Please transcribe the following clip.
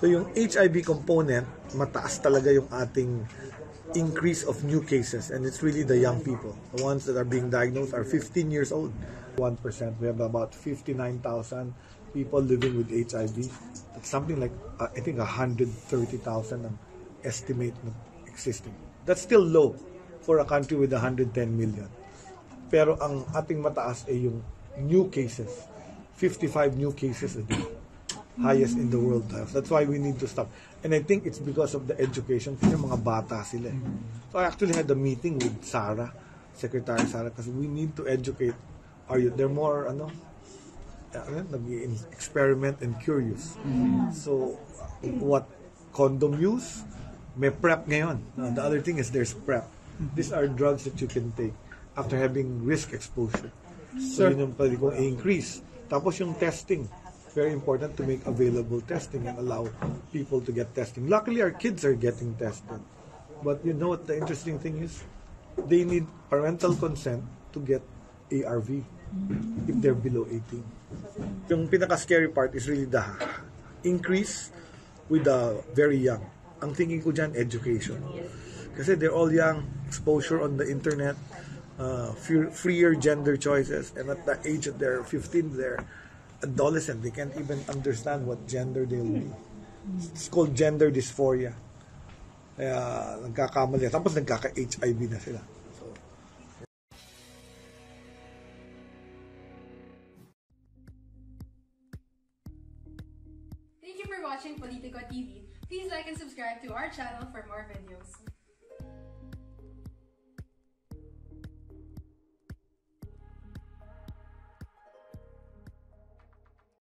So yung HIV component, mataas talaga yung ating increase of new cases, and it's really the young people. The ones that are being diagnosed are 15 years old. 1%. We have about 59,000 people living with HIV. That's something like, I think 130,000 ang estimate na existing. That's still low for a country with 110 million. Pero ang ating mataas ay yung new cases. 55 new cases a day. Highest in the world. That's why we need to stop. And I think it's because of the education. Kasi mga bata sila. So I actually had a meeting with Sarah, Secretary Sarah, because we need to educate our youth. They're more, experiment and curious. So, what condom use? May PrEP ngayon. The other thing is there's PrEP. These are drugs that you can take after having risk exposure. So, yun yung pwede kong i-increase. Tapos yung testing. Very important to make available testing and allow people to get testing. Luckily, our kids are getting tested. But you know what the interesting thing is? They need parental consent to get ARV if they're below 18. Yung pinaka-scary part is really the increase with the very young. Ang thinking ko dyan, education. Kasi they're all young, exposure on the internet, freer gender choices, and at the age that they're 15, they're adolescent, they can't even understand what gender they'll be. It's called gender dysphoria. Kaya nagkakamali. Tapos nagkaka-HIV na sila. So, thank you for watching Politico TV. Please like and subscribe to our channel for more videos.